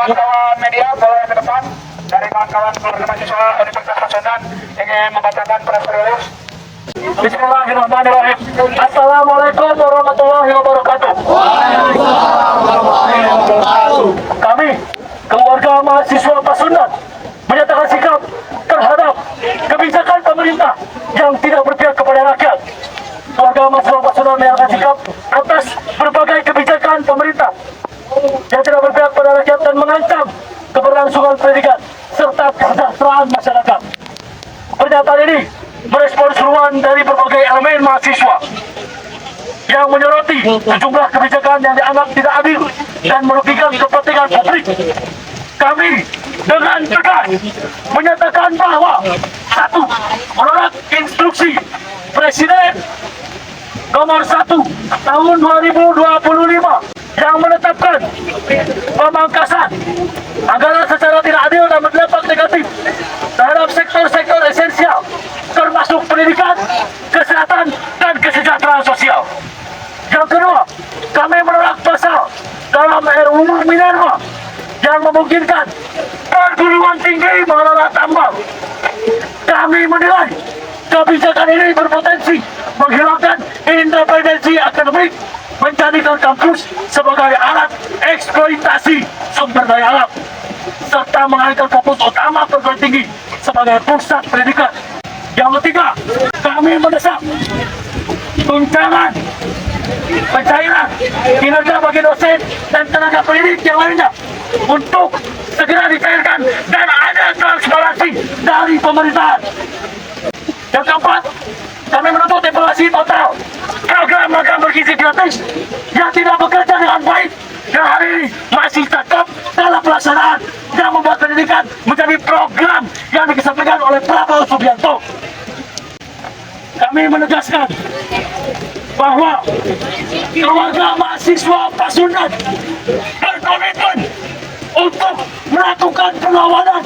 kawan-kawan media boleh ke depan. Dari kawan-kawan keluarga mahasiswa Universitas Pasundan ingin membacakan press release. Bismillahirrahmanirrahim. Assalamualaikum warahmatullahi wabarakatuh. Kami, keluarga mahasiswa Pasundan, menyatakan sikap terhadap kebijakan pemerintah yang tidak berpihak kepada rakyat. Keluarga mahasiswa Pasundan menyatakan sikap atas berbagai kebijakan pemerintah yang tidak berpihak pada rakyat dan mengancam keberlangsungan pendidikan serta kesejahteraan masyarakat. Pernyataan ini merespon seruan dari berbagai elemen mahasiswa yang menyoroti sejumlah kebijakan yang dianggap tidak adil dan merugikan kepentingan publik. Kami dengan tegas menyatakan bahwa satu, menolak instruksi Presiden nomor 1 tahun 2025 yang menetapkan pemangkasan anggaran secara tidak adil dan berdampak negatif terhadap sektor-sektor esensial termasuk pendidikan, kesehatan, dan kesejahteraan sosial. Yang kedua, kami menolak pasal dalam RUU Minerba yang memungkinkan perguruan tinggi mengelola tambang. Kami menilai kebijakan ini berpotensi menghilangkan independensi akademik, menjadikan kampus sebagai alat eksploitasi sumber daya alam, serta mengalihkan fokus utama perguruan tinggi sebagai pusat pendidikan. Yang ketiga, kami mendesak tunjangan pencairan kinerja bagi dosen dan tenaga pendidik yang lainnya untuk segera dicairkan dan ada transparansi dari pemerintahan. Yang keempat, kami menuntut evaluasi total program magang bergizi gratis yang tidak bekerja dengan baik dan hari ini masih tetap dalam pelaksanaan yang membuat pendidikan menjadi program yang dikesampingkan oleh Prabowo Subianto. Kami menegaskan bahwa keluarga mahasiswa Pasundan berkomitmen untuk melakukan perlawanan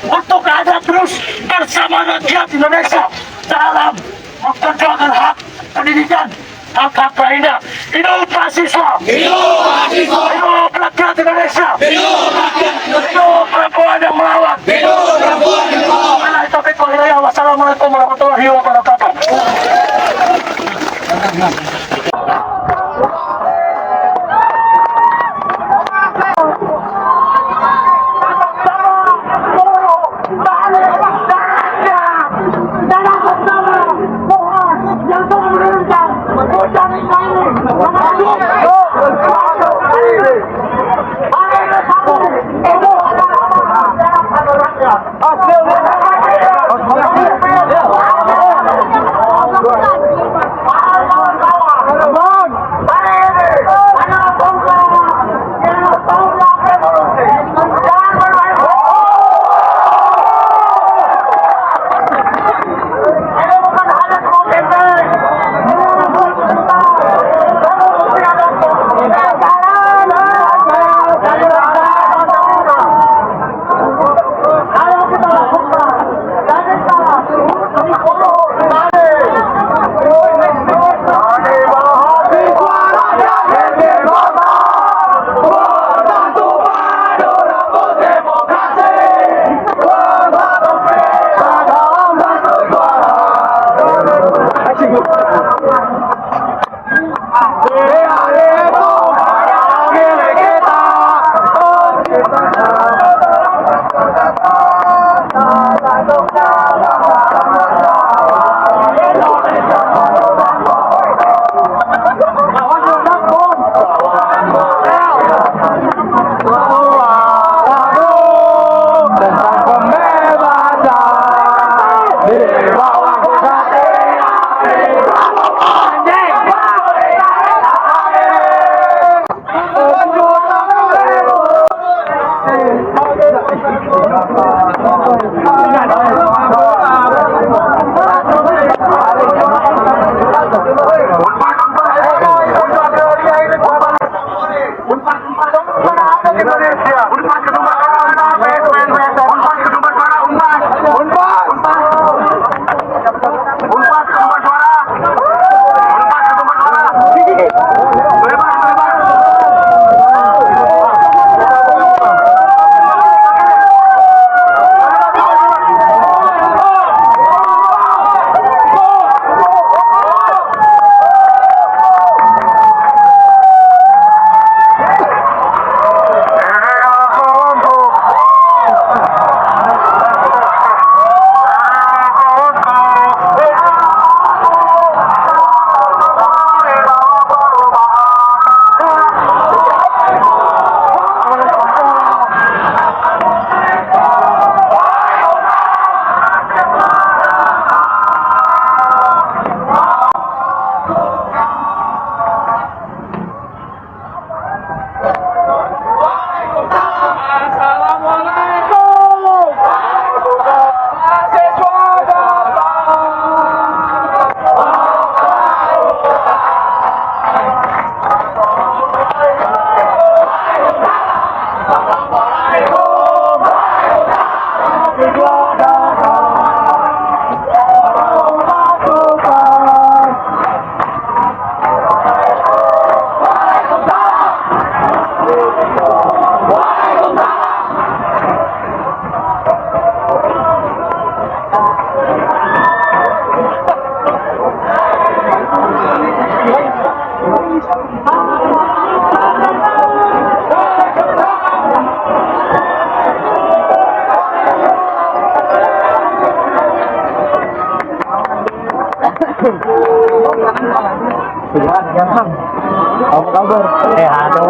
untuk ada terus bersama rakyat Indonesia dalam memperjuangkan hak pendidikan, hak-hak lainnya. Hidup mahasiswa! Hidup mahasiswa! Hidup rakyat Indonesia! Hidup rakyat Indonesia! Hidup perempuan yang melawan! Hidup perempuan yang melawan! Wassalamualaikum warahmatullahi wabarakatuh. Apa kabar? Halo.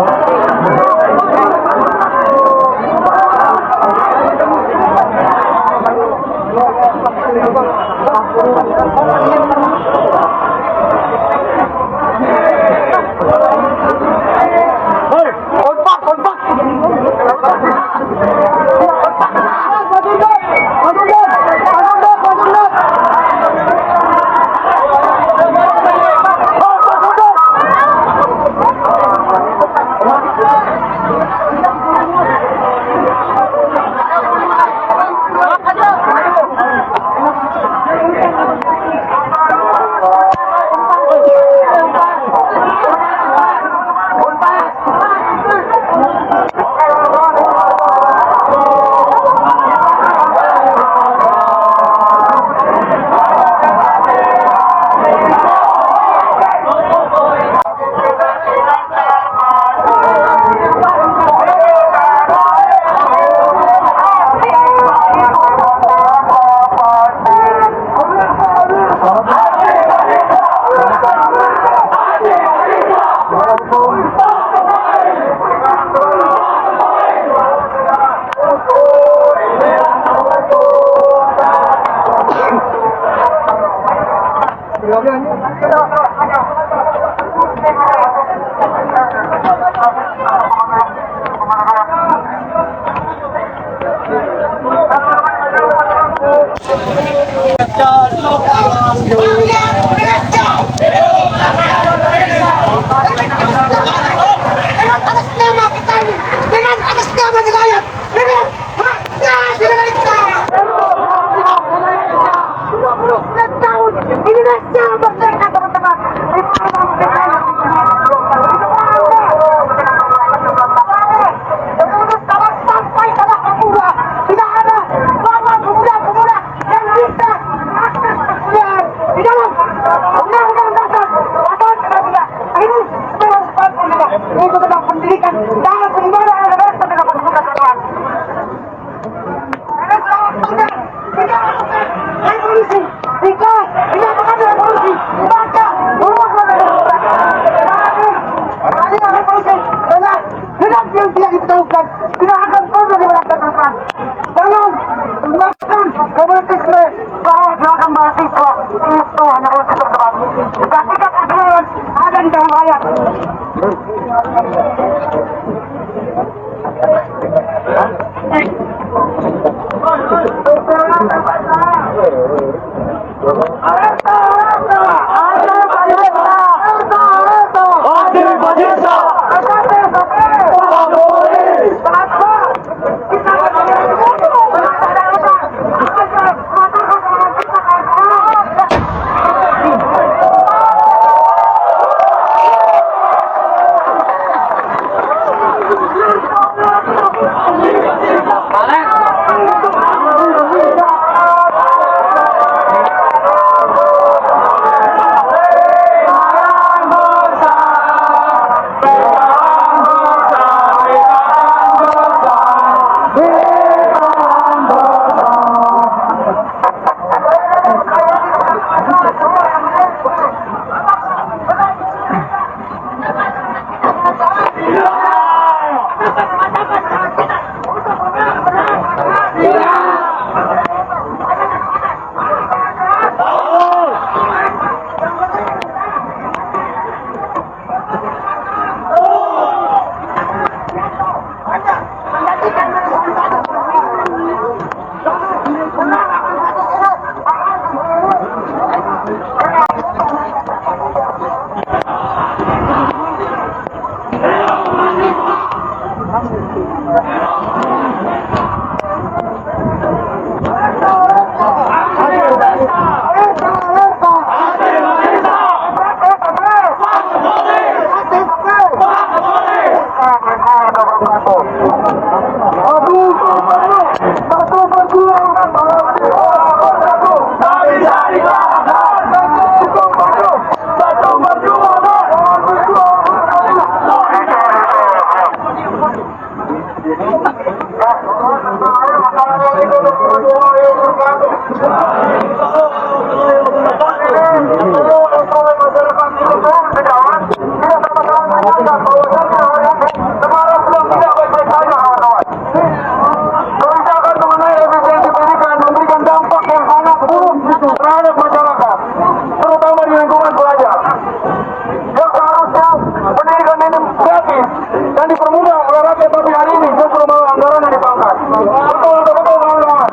Betul, betul, kawan-kawan.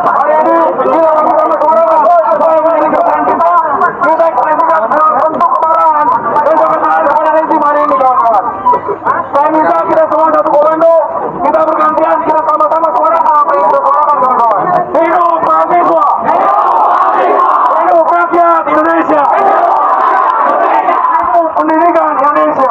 Hari ini kita bersama suara apa yang meninggalkan kita ekspresikan bentuk kemarahan dan kekesalan kepada rezim hari ini, kawan-kawan. Saya minta kita semua satu komando, kita bergantian, kita sama-sama suara apa yang bersuarakan, kawan-kawan. Hidup mahasiswa, hidup rakyat Indonesia, hidup pendidikan Indonesia.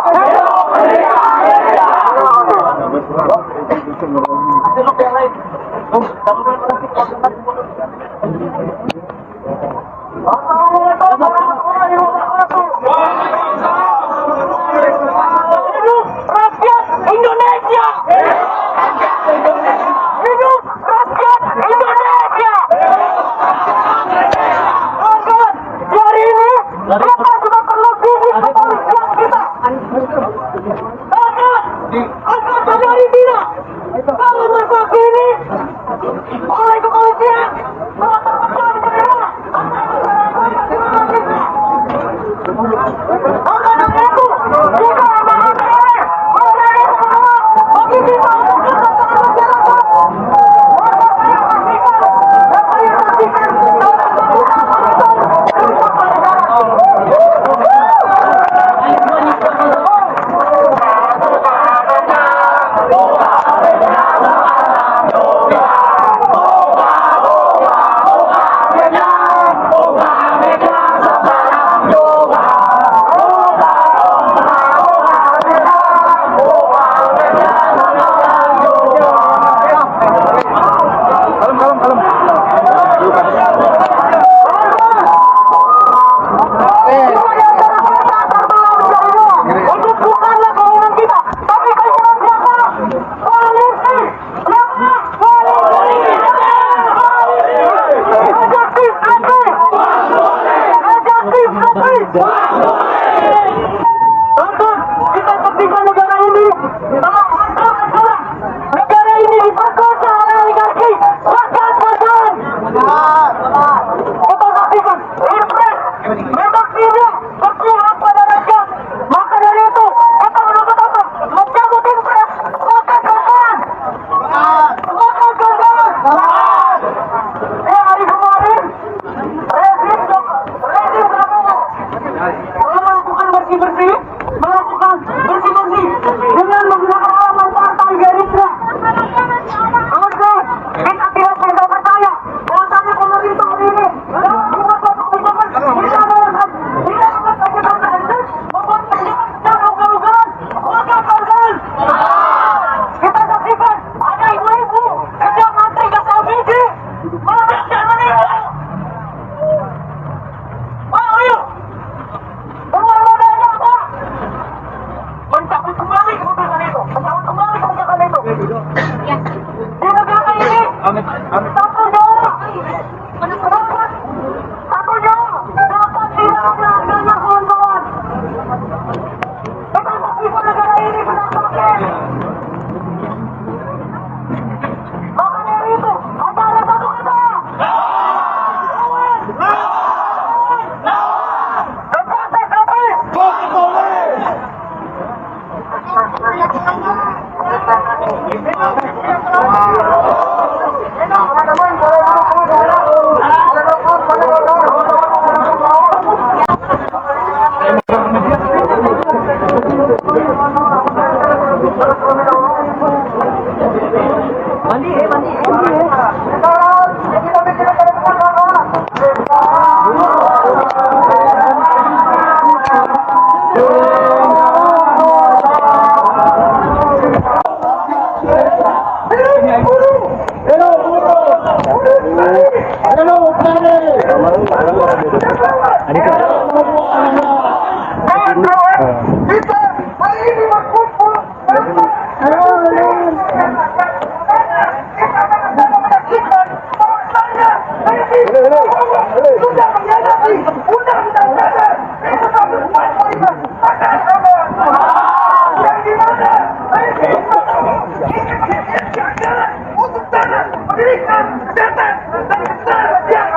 Hidup rakyat Indonesia! Hidup rakyat Indonesia! Kawan, di hari ini kita juga perlu gigi kepolisian kita. Kawan, agar terjadi tidak kalau masa kini oleh kepolisian telah terpecah di daerah angkatan itu juga amanah negara menjadi semangat bagi kita untuk tetap masyarakat. Maka saya pastikan dan saya pastikan dalam melakukan pemerintahan untuk bukanlah keinginan kita, tapi keinginan siapa? Koalisi. Tonton, kita saksikan negara ini dalam antara masalah. Negara ini diperkosa oleh oligarki rakyat badan. Kita saksikan impres memang tidak berpihak pada rakyat. Maka dari itu kita menuntut apa? Mencabut impres rakyat badan. Rakyat badan. Hari kemarin rezim Prabowo melakukan bersih-bersih dengan menggunakan alamat partai Gerindra. Agar kita tidak bisa percaya bahwasanya pemerintah ini dalam membuat suatu kebijakan tidak membuat kebijakan terhenti, membuat kebijakan yang ugal-ugalan, ugal-ugalan. Kita saksikan ada ibu-ibu sedang antri gas LPG, malah dan meninggal. Ayo, semua modalnya apa? Mencabut kembali keputusan itu, mencabut kembali kebijakan itu. Di negara ini satu nyawa, satu nyawa dapat tidak berharganya, kawan-kawan. Kita saksikan negara ini sedang sakit. Maka dari itu ada satu kata. Kita hari ini berkumpul sudah menyadari undang-undang dasar itu satu yang dimana untuk tanah pendidikan kesehatan dan kesehatan yang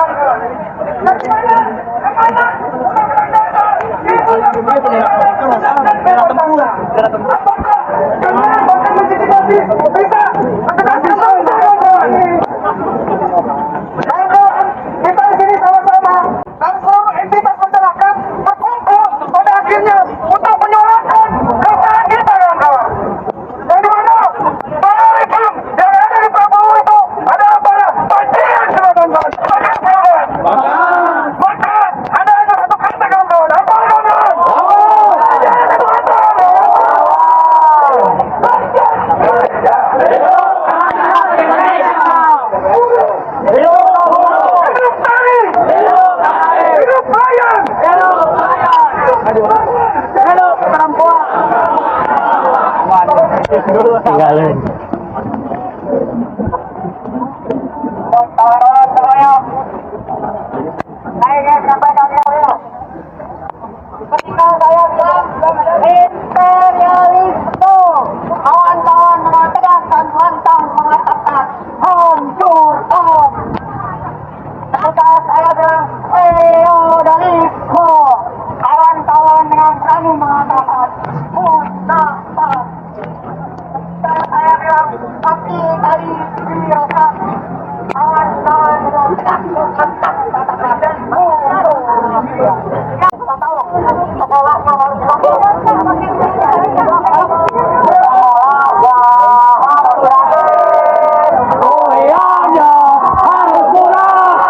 Tinggalin. Kawan-kawan semuanya, saya ingin sampaikan ya. Ketika saya bilang imperialisme, kawan-kawan mengatakan dan lantang mengatakan hancurkan. Ketika saya bilang feodalisme, kawan-kawan dengan berani mengatakan musnahkan. Ketika saya bilang kapitalisme birokrasi, kawan-kawan dengan tegas lantang mengatakan mundur. Sekolahnya harus Kuliahnya harus murah.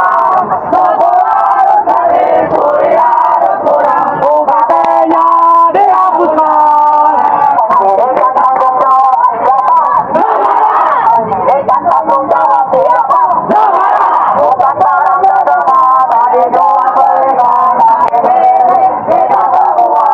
Sekolah dari kuliah harus murah. UKT-nya dihapuskan. Diberikan tanggung jawab siapa? Diberikan tanggung jawab siapa? Bukan barang negara, tadi jual belikan, tadi milik kita semua.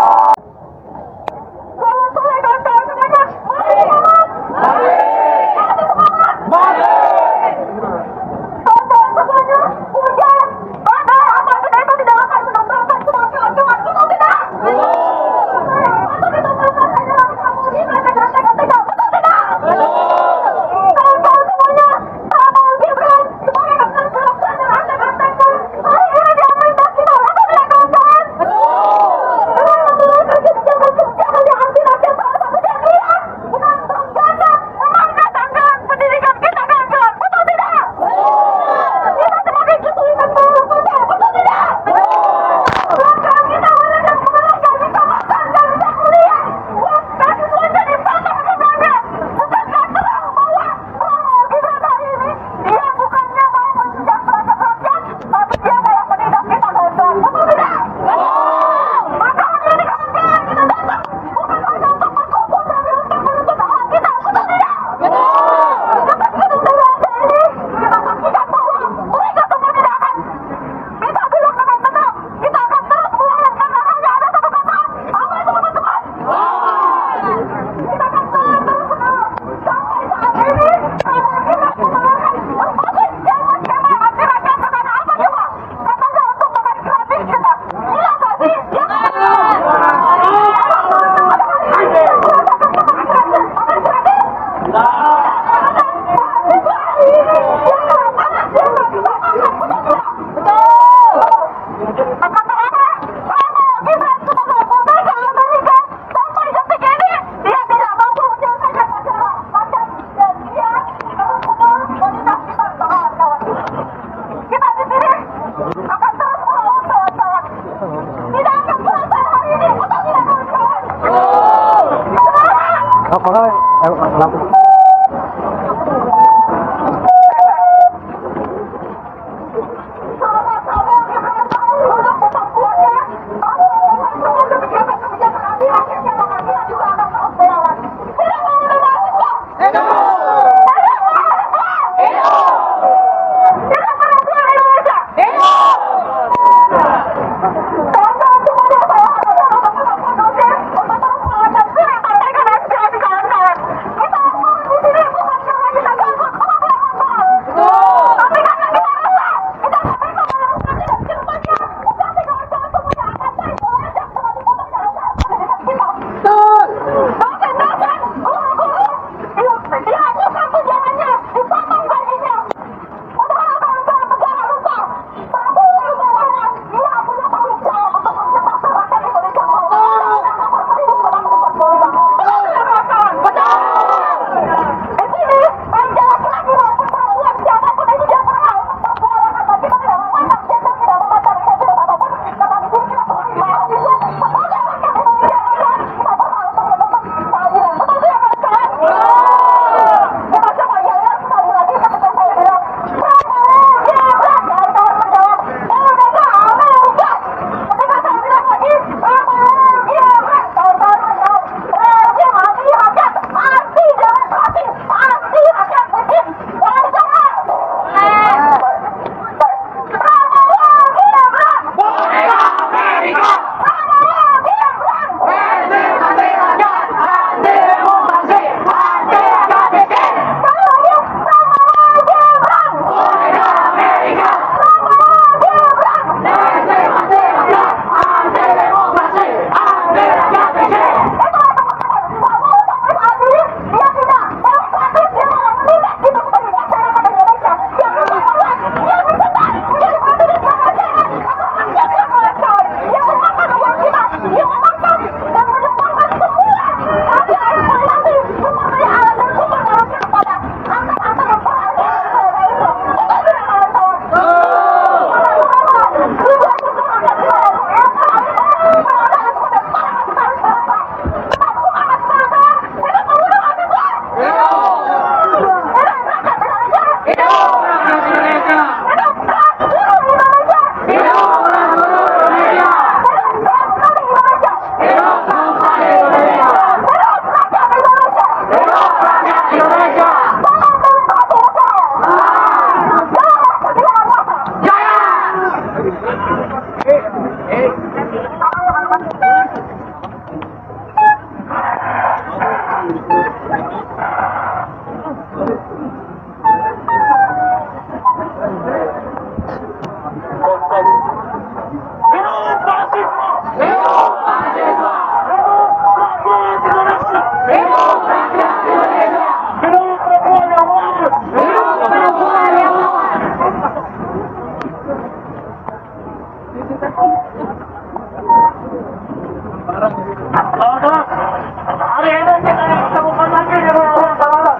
Hari ini kita ditemukan lagi di ruang tahanan.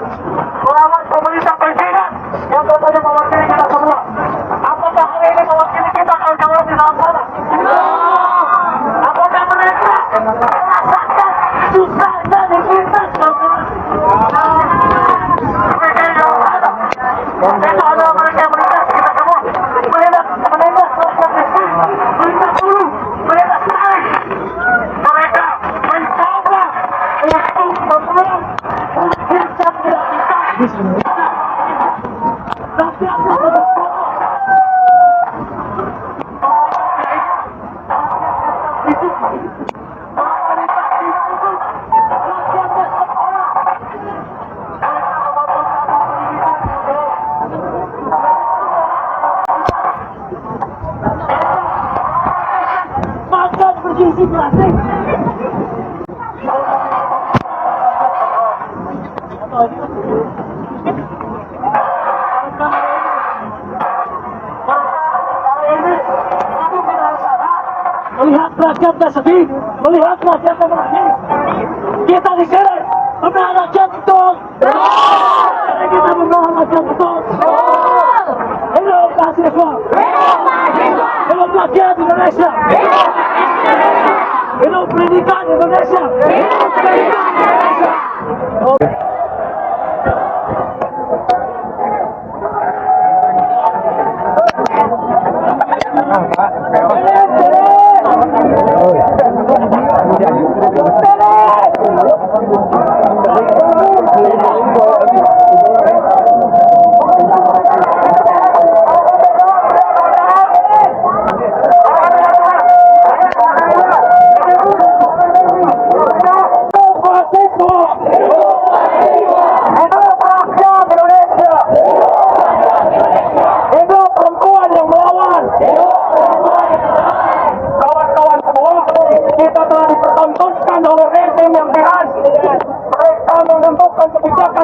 Selamat pemerintah presiden yang katanya mewakili kita semua. Apakah hari ini mewakili kita kawan-kawan di dalam sana? Apakah mereka merasakan susahnya di kita? Itu adalah mereka yang menindas kita semua. Menindas warga miskin, menindas buruh, menindas tarik. Mereka mencoba untuk membuat ujian yang tidak bisa. Tapi aku makan bergizi gratis. Melihat rakyatnya sedih, melihat rakyatnya menangis. Kita di sini membela rakyat betul. Kita membela rakyat betul. Hidup mahasiswa. Hidup rakyat Indonesia. Hidup pendidikan Indonesia.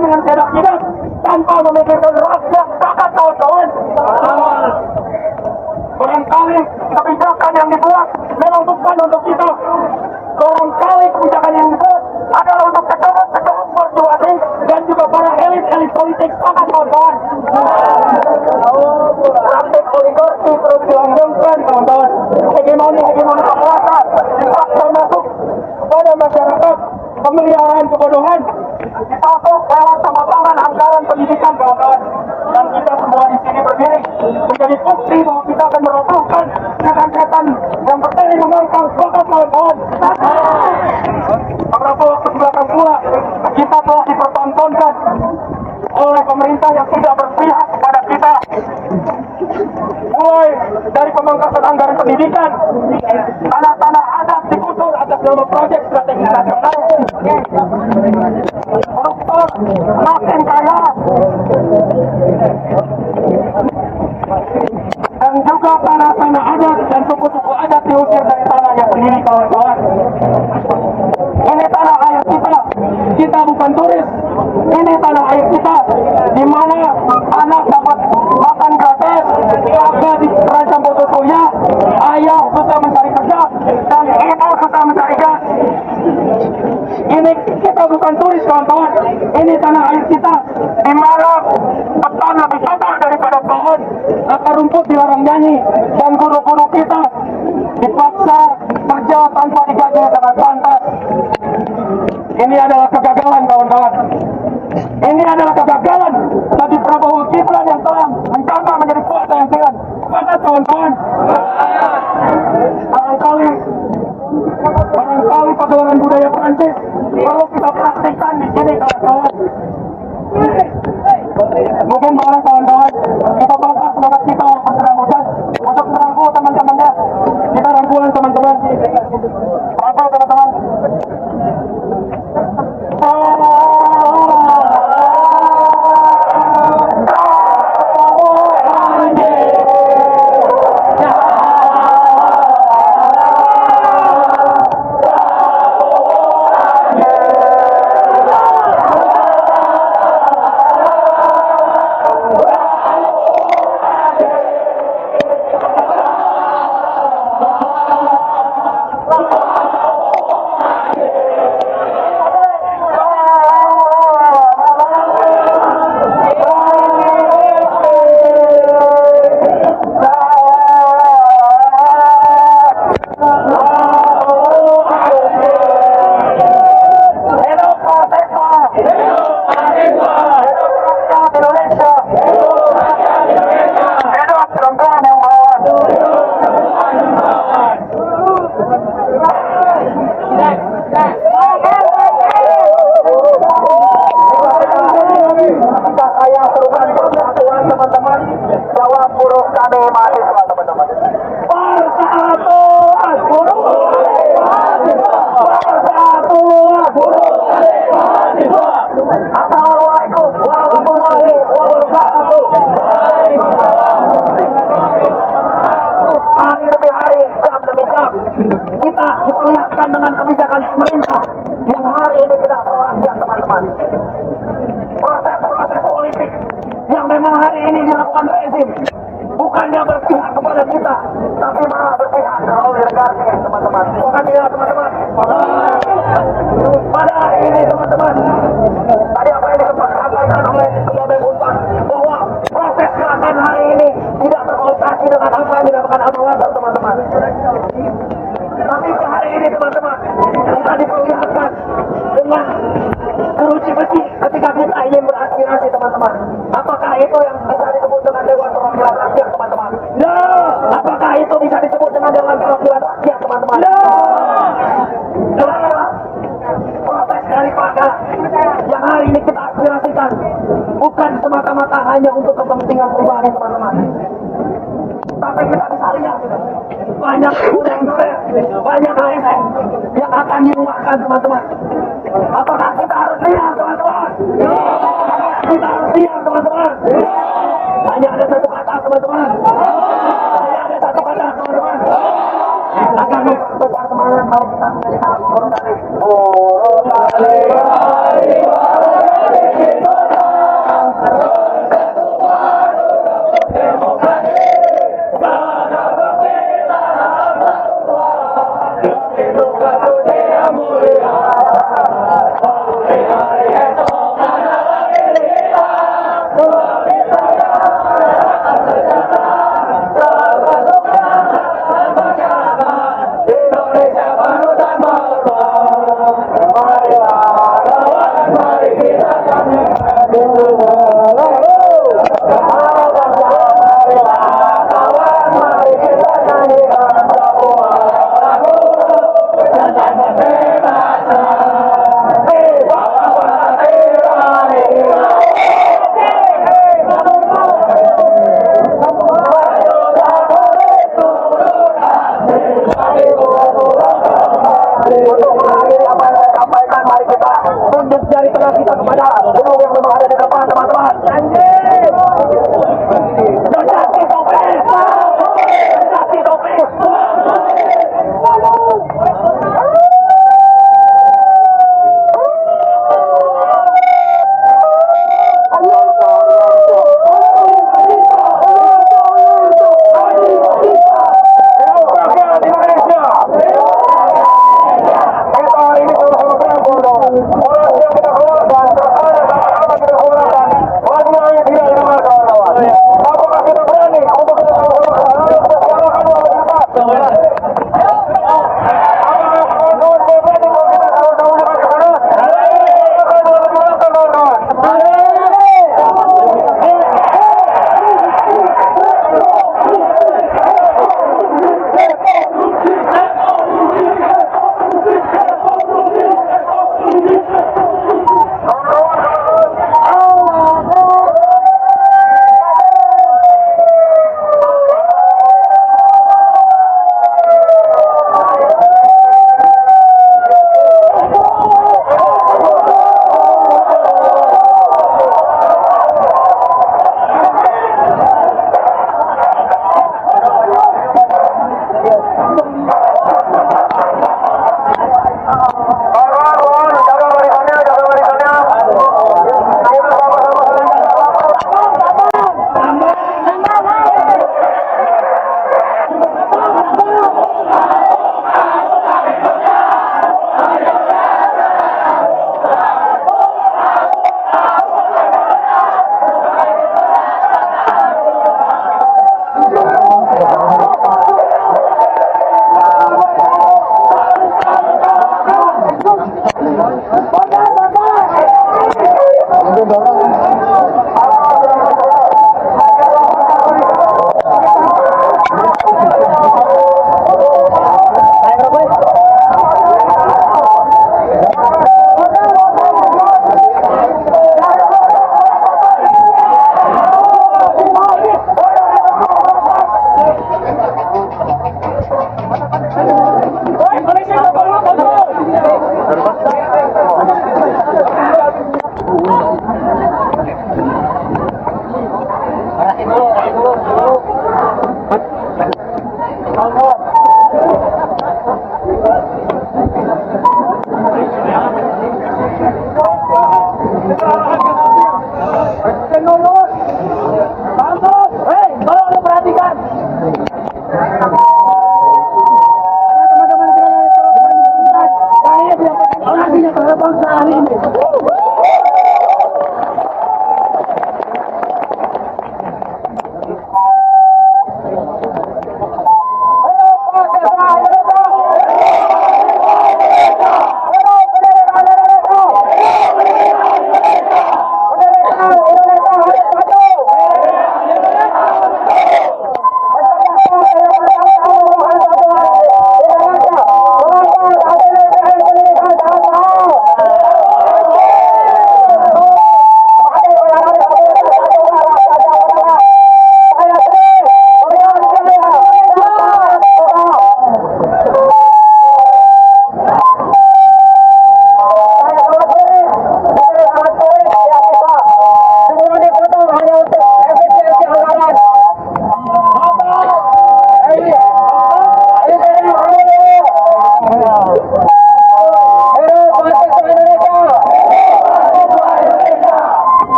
Dengan tidak tanpa memikirkan rakyat, bahkan kawan-kawan. Barangkali kebijakan yang dibuat memang bukan untuk kita. Barangkali kebijakan yang dibuat adalah untuk kelompok-kelompok perjuangan dan juga para elit-elit politik, bahkan kawan-kawan. Praktik oligarki terus dilanggengkan, kawan-kawan. Hegemoni kekuasaan dipaksa masuk pada masyarakat. Pemeliharaan kebodohan dipatok lewat pematangan anggaran pendidikan, kawan-kawan. Dan kita semua di sini berdiri menjadi bukti bahwa kita akan meruntuhkan setan-setan yang berdiri memangkang semangat, kawan-kawan. Beberapa waktu belakang pula kita telah dipertontonkan oleh pemerintah yang tidak berpihak kepada kita. Mulai dari pemangkasan anggaran pendidikan, tanah-tanah adat dikutur atas nama proyek strategi nasional. Koruptor makin kaya, dan juga tanah-tanah adat dan suku-suku adat diusir dari tanahnya sendiri, kawan-kawan. Ini tanah air kita, kita bukan turis. Ini tanah air kita, di mana anak dapat makan gratis, keluarga dirancang putus kuliah, ayah susah mencari kerja, dan ibu susah mencari gas. Ini kita bukan turis, kawan-kawan. Ini tanah air kita, di mana petani lebih kotor daripada pohon, akar rumput dilarang nyanyi, dan guru-guru kita dipaksa kerja tanpa digaji dengan pantas. Ini adalah kegagalan, kawan-kawan. Ini adalah kegagalan bagi Prabowo Gibran yang telah bareng kawan-kawan. Kita bakar semangat kita menjelang hujan untuk merangkul teman-temannya. Kita rangkulan teman-teman. Rangkul teman-teman. Teman-teman, jawab buruh kami mahasiswa teman-teman. Persatuan buruh mahasiswa. Persatuan buruh mahasiswa. Assalamualaikum warahmatullahi wabarakatuh. Hari demi hari, jam demi jam, kita diperlihatkan dengan kebijakan pemerintah yang hari ini tidak terlaksana teman-teman. Proses-proses politik yang memang hari ini dilakukan rezim bukannya berpihak kepada kita, tapi malah berpihak ke oligarki teman-teman. Bukan tidak teman-teman. Pada hari ini teman-teman, tadi apa yang disampaikan oleh Ketua BEM Unpad bahwa proses gerakan hari ini tidak terkonotasi dengan apa yang dilakukan Abang teman-teman. Tapi hari ini teman-teman, kita diperlihatkan dengan keruci besi ketika kita ingin beraspirasi teman-teman. Apakah itu yang bisa disebut dengan Dewan Perwakilan Rakyat teman-teman? Ya. Apakah itu bisa disebut dengan Dewan Perwakilan Rakyat teman-teman? Ya. Adalah proses daripada yang hari ini kita aspirasikan bukan semata-mata hanya untuk kepentingan pribadi teman-teman. Tapi kita bisa lihat banyak gudang-gudang, banyak ASN yang akan dirumahkan teman-teman. Apakah kita harus lihat teman-teman? Kita harus lihat teman-teman. Hanya ada satu kata teman-teman. Hanya ada satu kata teman-teman. Akan besar semangat mau kita menjadi buruh tani. Buruh tani.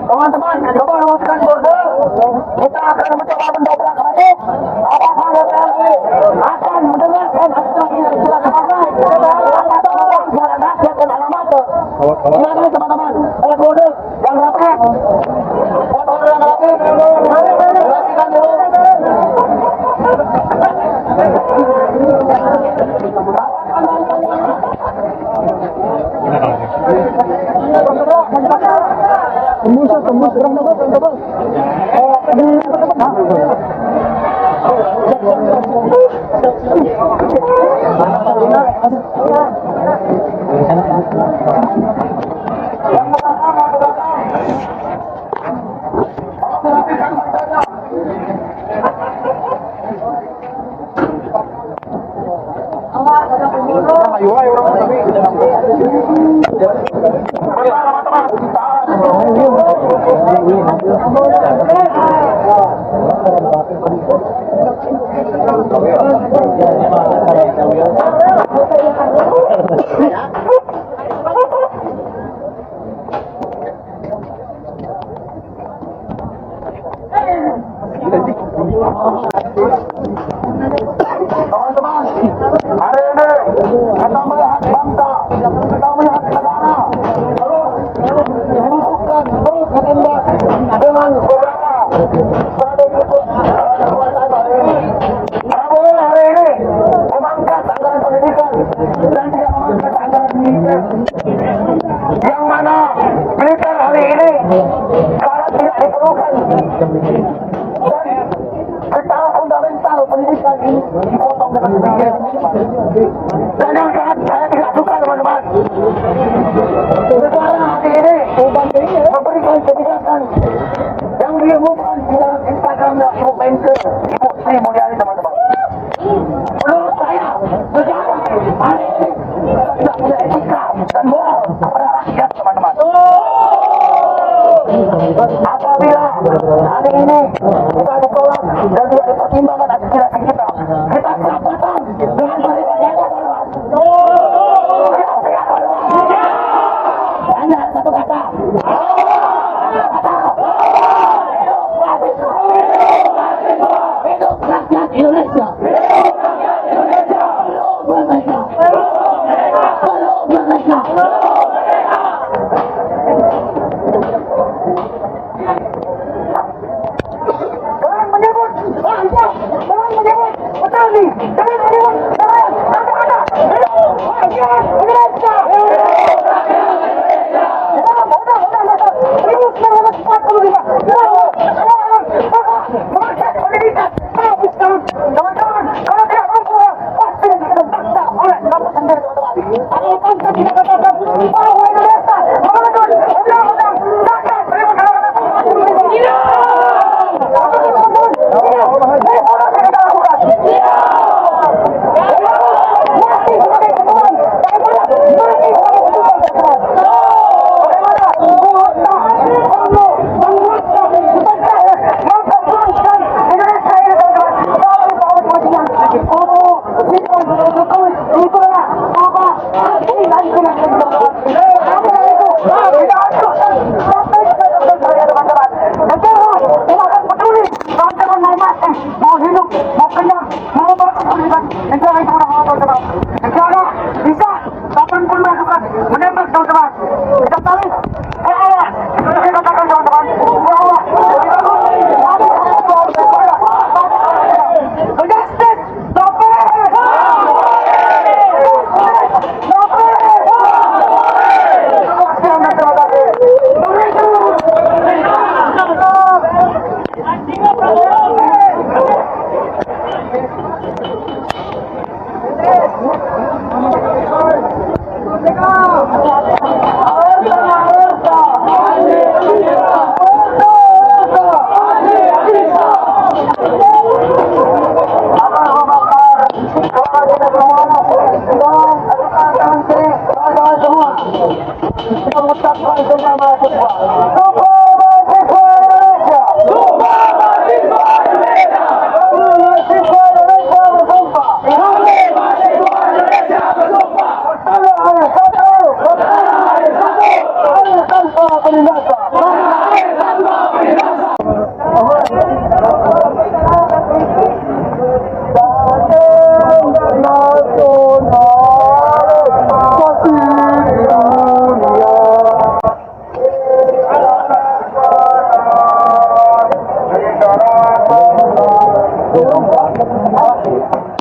Teman-teman, coba luruskan border. Kita akan mencoba mendobrak lagi. Apakah TNI akan mendengarkan aspirasi yang sudah disampaikan? Atau suara rakyat dan alamat? Silakan teman-teman, buat border yang rapi. Buat border yang rapi. Rapikan dulu. Tembus, kurang tembus. Teman-teman, hari ini kita melihat bangsa, kita melihat negara terus dibutuhkan, terus ditindak dengan beberapa strategi kekuasaan hari ini. Prabowo hari ini memangkas anggaran pendidikan dan tidak memangkas anggaran pendidikan, yang mana militer hari ini sangat tidak diperlukan. Secara fundamental pendidikan ini dipotong dengan demikian. Dan yang sangat saya tidak suka teman-teman, negara hari ini memberikan kebijakan yang diumumkan di dalam Instagramnya Ibu Menkeu, Ibu Sri Mulyani teman-teman. Menurut saya, negara hari ini tidak punya etika dan moral kepada rakyat teman-teman. Apabila hari ini kita ditolak dan tidak dipertimbangkan aspirasi kita kerapatan dengan daripada hanya satu kata. Hidup rakyat Indonesia.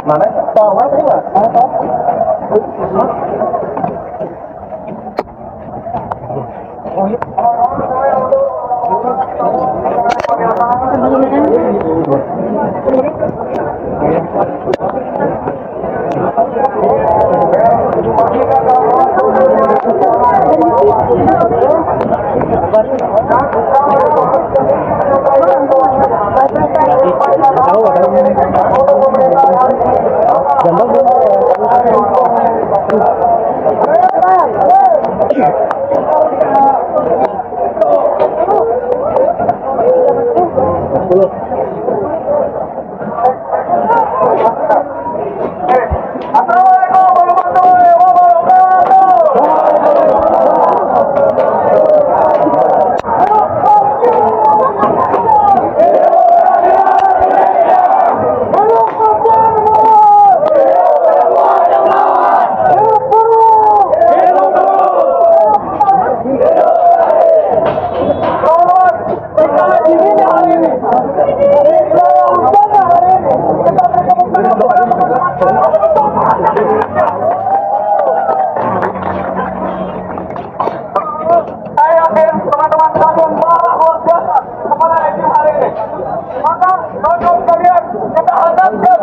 Mana? Tahu nggak? Saya yakin teman-teman sekalian marah luar biasa kepada rezim hari ini. Maka tonton kalian kita hadapkan